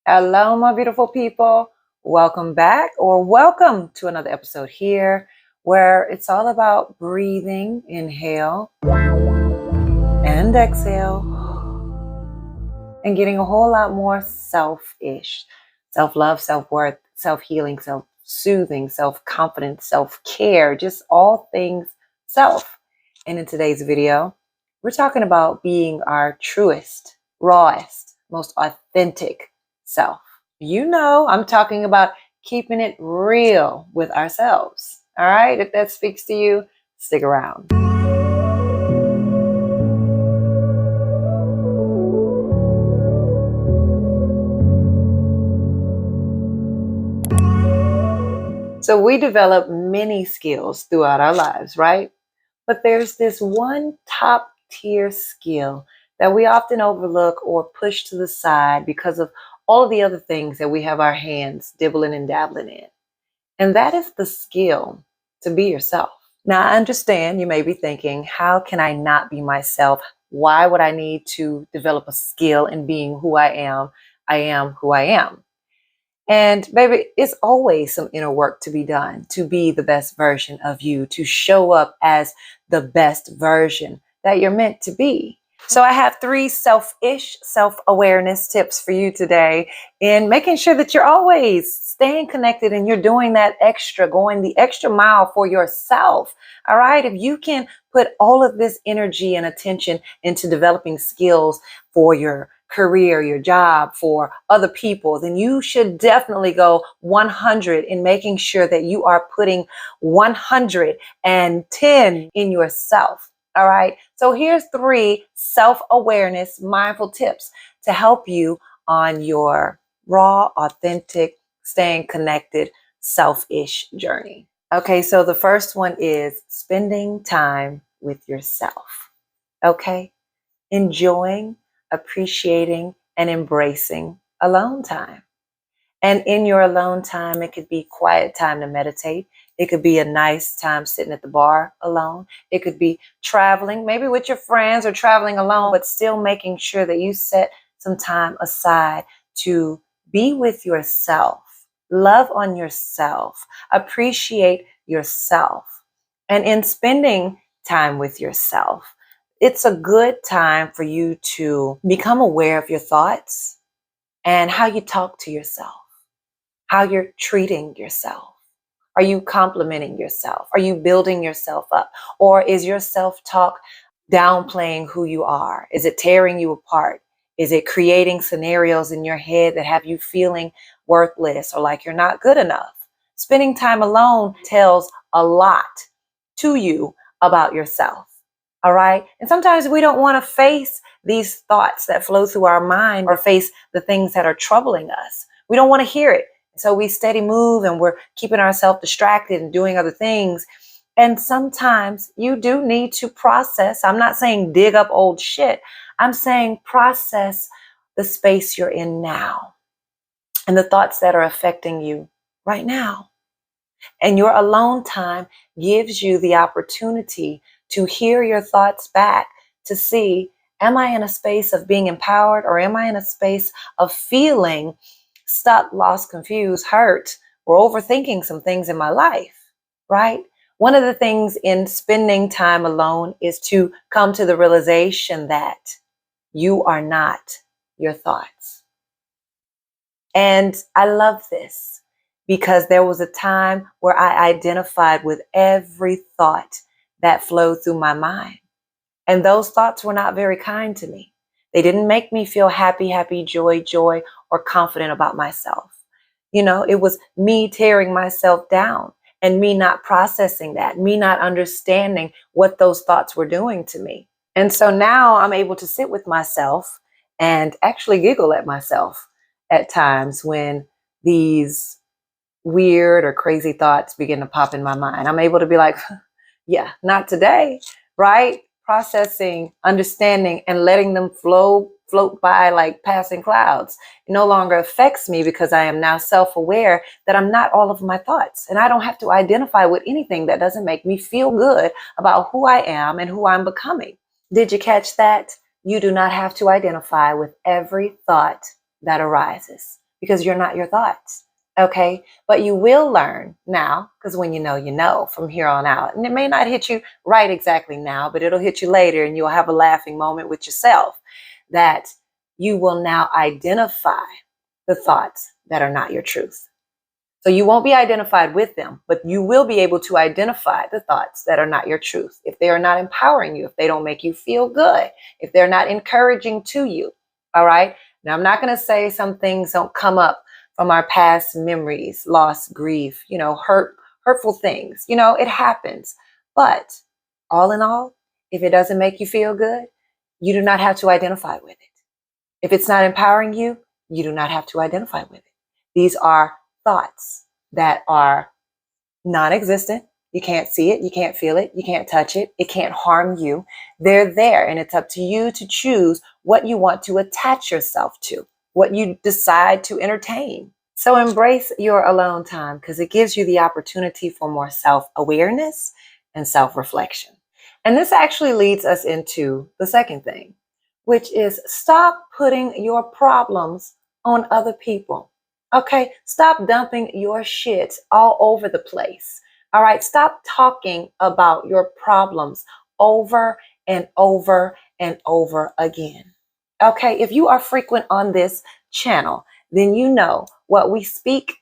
Hello, my beautiful people. Welcome back, or welcome to another episode here where it's all about breathing, inhale and exhale, and getting a whole lot more selfish. Self-love, self-worth, self-healing, self-soothing, self-confidence, self-care, just all things self. And in today's video, we're talking about being our truest, rawest, most authentic self. You know, I'm talking about keeping it real with ourselves. All right, if that speaks to you, stick around. So we develop many skills throughout our lives, right? But there's this one top tier skill that we often overlook or push to the side because of all of the other things that we have our hands dibbling and dabbling in. And that is the skill to be yourself. Now, I understand you may be thinking, how can I not be myself? Why would I need to develop a skill in being who I am? I am who I am. And baby, it's always some inner work to be done to be the best version of you, to show up as the best version that you're meant to be. So I have 3 self-ish self-awareness tips for you today in making sure that you're always staying connected and you're doing that extra, going the extra mile for yourself. All right. If you can put all of this energy and attention into developing skills for your career, your job, for other people, then you should definitely go 100 in making sure that you are putting 110 in yourself. All right. So here's 3 self-awareness mindful tips to help you on your raw, authentic, staying connected, selfish journey. Okay. So the first one is spending time with yourself. Okay. Enjoying, appreciating, and embracing alone time. And in your alone time, it could be quiet time to meditate. It could be a nice time sitting at the bar alone. It could be traveling, maybe with your friends or traveling alone, but still making sure that you set some time aside to be with yourself, love on yourself, appreciate yourself. And in spending time with yourself, it's a good time for you to become aware of your thoughts and how you talk to yourself, how you're treating yourself. Are you complimenting yourself? Are you building yourself up? Or is your self-talk downplaying who you are? Is it tearing you apart? Is it creating scenarios in your head that have you feeling worthless or like you're not good enough? Spending time alone tells a lot to you about yourself. All right. And sometimes we don't want to face these thoughts that flow through our mind or face the things that are troubling us. We don't want to hear it. So we steady move and we're keeping ourselves distracted and doing other things. And sometimes you do need to process. I'm not saying dig up old shit. I'm saying process the space you're in now and the thoughts that are affecting you right now. And your alone time gives you the opportunity to hear your thoughts back, to see, am I in a space of being empowered or am I in a space of feeling stuck, lost, confused, hurt, or overthinking some things in my life, right? One of the things in spending time alone is to come to the realization that you are not your thoughts. And I love this because there was a time where I identified with every thought that flowed through my mind. And those thoughts were not very kind to me. They didn't make me feel happy, joy, or confident about myself. You know, it was me tearing myself down and me not processing that, me not understanding what those thoughts were doing to me. And so now I'm able to sit with myself and actually giggle at myself at times when these weird or crazy thoughts begin to pop in my mind. I'm able to be like, yeah, not today, right? Processing, understanding, and letting them float by like passing clouds. It no longer affects me because I am now self-aware that I'm not all of my thoughts. And I don't have to identify with anything that doesn't make me feel good about who I am and who I'm becoming. Did you catch that? You do not have to identify with every thought that arises. because you're not your thoughts. Okay. But you will learn now, because when you know from here on out. And it may not hit you right exactly now, but it'll hit you later and you'll have a laughing moment with yourself that you will now identify the thoughts that are not your truth. So you won't be identified with them, but you will be able to identify the thoughts that are not your truth. If they are not empowering you, if they don't make you feel good, if they're not encouraging to you. All right. Now, I'm not going to say some things don't come up from our past memories, loss, grief, hurtful things. It happens. But all in all, if it doesn't make you feel good, you do not have to identify with it. If it's not empowering you, you do not have to identify with it. These are thoughts that are non-existent. You can't see it. You can't feel it. You can't touch it. It can't harm you. They're there, and it's up to you to choose what you want to attach yourself to, what you decide to entertain. So embrace your alone time, because it gives you the opportunity for more self-awareness and self-reflection. And this actually leads us into the second thing, which is stop putting your problems on other people. Okay, stop dumping your shit all over the place. All right, stop talking about your problems over and over and over again. Okay, if you are frequent on this channel, then you know what we speak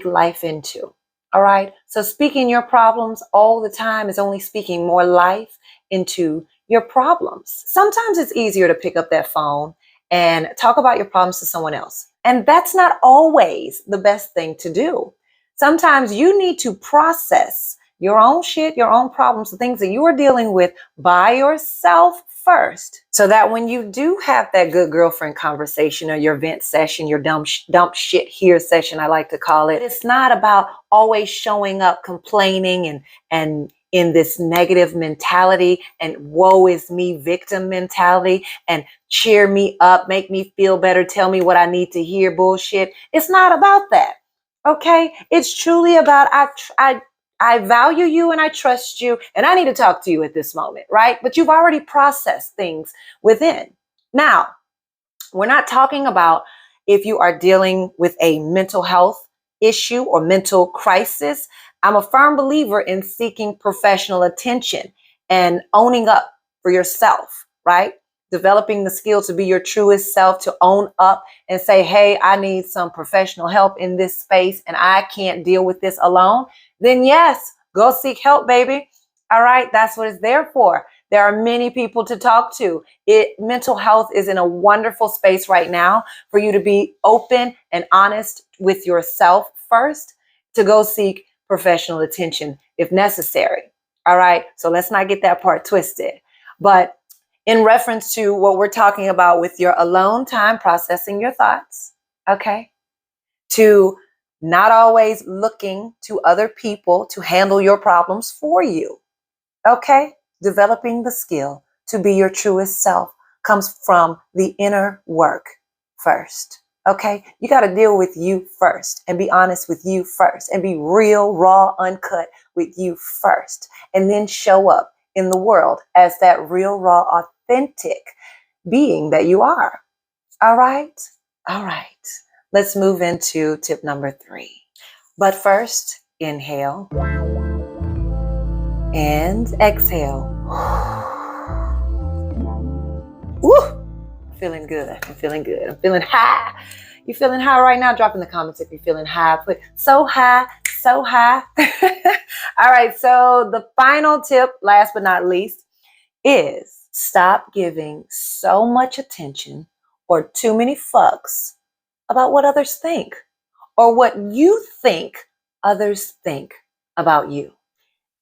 life into. All right, so speaking your problems all the time is only speaking more life into your problems. Sometimes it's easier to pick up that phone and talk about your problems to someone else. And that's not always the best thing to do. Sometimes you need to process your own shit, your own problems, the things that you are dealing with by yourself first, so that when you do have that good girlfriend conversation or your vent session, your dump shit here session, I like to call it, it's not about always showing up complaining and in this negative mentality and woe is me victim mentality and cheer me up, make me feel better, tell me what I need to hear bullshit. It's not about that. Okay? It's truly about I value you and I trust you and I need to talk to you at this moment, right? But you've already processed things within. Now, we're not talking about if you are dealing with a mental health issue or mental crisis. I'm a firm believer in seeking professional attention and owning up for yourself, right? Developing the skill to be your truest self, to own up and say, hey, I need some professional help in this space and I can't deal with this alone. Then yes, go seek help, baby. All right, that's what it's there for. There are many people to talk to. Mental health is in a wonderful space right now for you to be open and honest with yourself first, to go seek professional attention if necessary. All right, so let's not get that part twisted. But in reference to what we're talking about with your alone time, processing your thoughts, okay, to not always looking to other people to handle your problems for you, okay, developing the skill to be your truest self comes from the inner work first. Okay, you got to deal with you first and be honest with you first and be real, raw, uncut with you first, and then show up in the world as that real, raw, authentic being that you are. All right. All right. Let's move into tip number 3. But first, inhale and exhale. Woo! Feeling good. I'm feeling good. I'm feeling high. You feeling high right now? Drop in the comments if you're feeling high. Put so high, so high. All right. So the final tip, last but not least, is stop giving so much attention or too many fucks about what others think or what you think others think about you.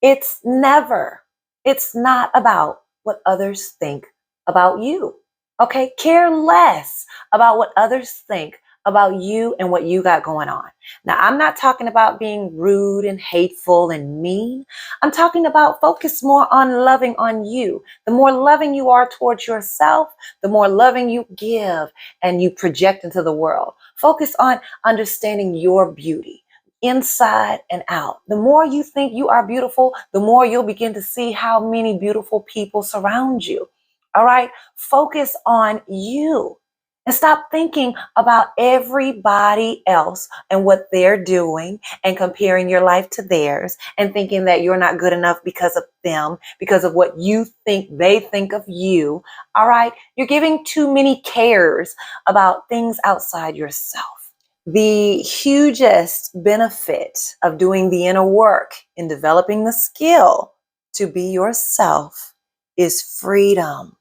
It's not about what others think about you. Okay? Care less about what others think about you and what you got going on. Now, I'm not talking about being rude and hateful and mean. I'm talking about focus more on loving on you. The more loving you are towards yourself, the more loving you give and you project into the world. Focus on understanding your beauty, inside and out. The more you think you are beautiful, the more you'll begin to see how many beautiful people surround you. All right. Focus on you And stop thinking about everybody else and what they're doing and comparing your life to theirs and thinking that you're not good enough because of them, because of what you think they think of you. All right. You're giving too many cares about things outside yourself. The hugest benefit of doing the inner work in developing the skill to be yourself is freedom.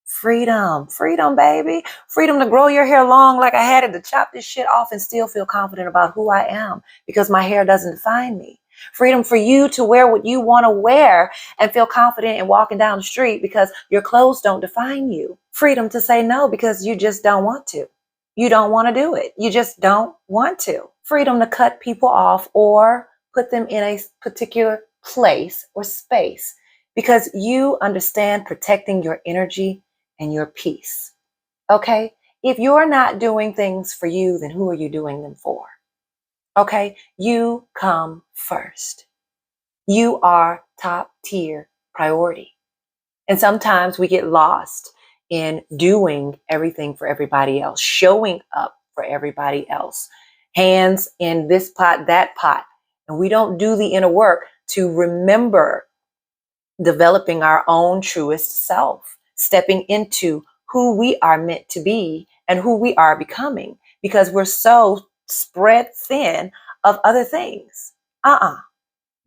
Freedom, baby. Freedom to grow your hair long like I had it, to chop this shit off and still feel confident about who I am because my hair doesn't define me. Freedom for you to wear what you want to wear and feel confident in walking down the street because your clothes don't define you. Freedom to say no because you just don't want to. You don't want to do it. You just don't want to. Freedom to cut people off or put them in a particular place or space because you understand protecting your energy and your peace. Okay? If you're not doing things for you, then who are you doing them for? Okay? You come first. You are top tier priority. And sometimes we get lost in doing everything for everybody else, showing up for everybody else, hands in this pot, that pot. And we don't do the inner work to remember developing our own truest self, stepping into who we are meant to be and who we are becoming because we're so spread thin of other things.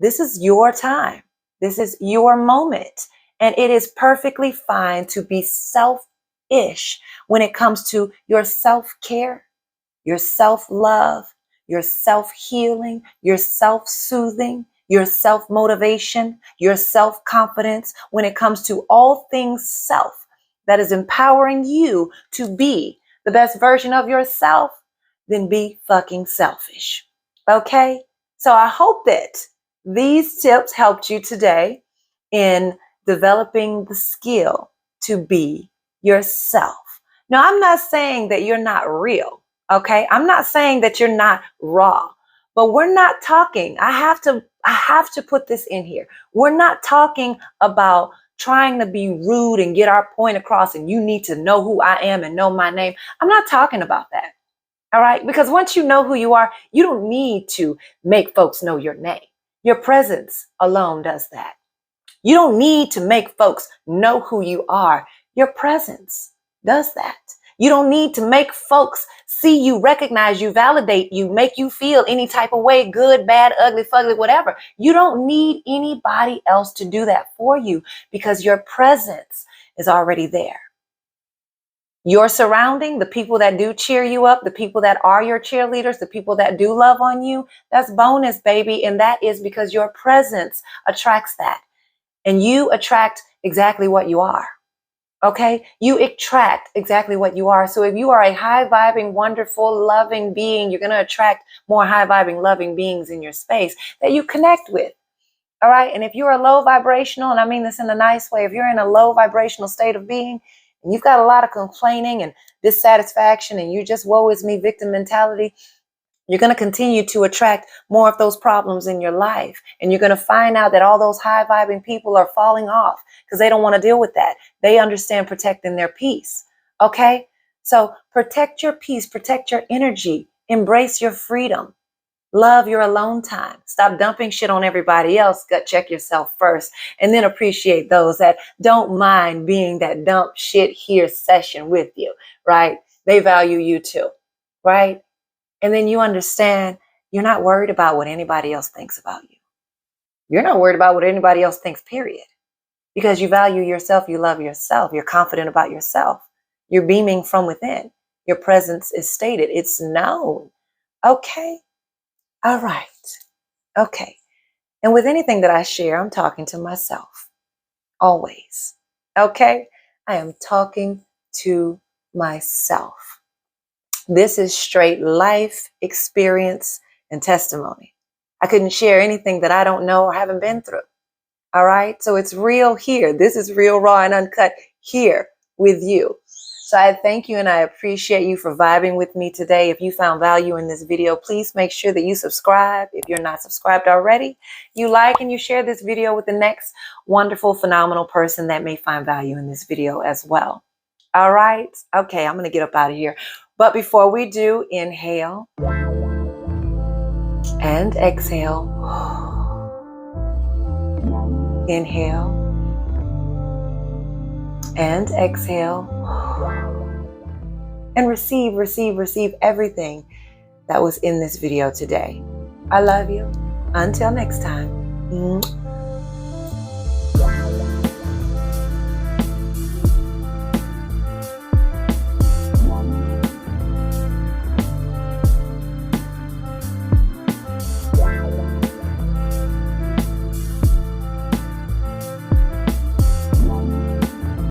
This is your time. This is your moment. And it is perfectly fine to be selfish when it comes to your self-care, your self-love, your self-healing, your self-soothing, your self-motivation, your self-confidence, when it comes to all things self that is empowering you to be the best version of yourself, then be fucking selfish. Okay? So I hope that these tips helped you today in developing the skill to be yourself. Now, I'm not saying that you're not real. Okay. I'm not saying that you're not raw, but we're not talking. I have to put this in here. We're not talking about trying to be rude and get our point across and you need to know who I am and know my name. I'm not talking about that. All right. Because once you know who you are, you don't need to make folks know your name. Your presence alone does that. You don't need to make folks know who you are. Your presence does that. You don't need to make folks see you, recognize you, validate you, make you feel any type of way, good, bad, ugly, fugly, whatever. You don't need anybody else to do that for you because your presence is already there. Your surrounding, the people that do cheer you up, the people that are your cheerleaders, the people that do love on you, that's bonus, baby. And that is because your presence attracts that. And you attract exactly what you are. Okay? You attract exactly what you are. So if you are a high-vibing, wonderful, loving being, you're going to attract more high-vibing, loving beings in your space that you connect with. All right? And if you're a low vibrational, and I mean this in a nice way, if you're in a low vibrational state of being, and you've got a lot of complaining and dissatisfaction, and you just woe is me victim mentality, you're going to continue to attract more of those problems in your life. And you're going to find out that all those high vibing people are falling off because they don't want to deal with that. They understand protecting their peace. Okay? So protect your peace, protect your energy, embrace your freedom, love your alone time. Stop dumping shit on everybody else. Gut check yourself first and then appreciate those that don't mind being that dump shit here session with you, right? They value you too, right? And then you understand you're not worried about what anybody else thinks about you. You're not worried about what anybody else thinks, period. Because you value yourself, you love yourself, you're confident about yourself. You're beaming from within. Your presence is stated, it's known. Okay? All right. Okay. And with anything that I share, I'm talking to myself. Always. Okay? I am talking to myself. This is straight life experience and testimony. I couldn't share anything that I don't know or haven't been through. All right. So it's real here. This is real, raw, and uncut here with you. So I thank you and I appreciate you for vibing with me today. If you found value in this video, please make sure that you subscribe. If you're not subscribed already, you like and you share this video with the next wonderful, phenomenal person that may find value in this video as well. All right. Okay, I'm going to get up out of here. But before we do, inhale and exhale. Inhale and exhale. And receive, receive, receive everything that was in this video today. I love you. Until next time.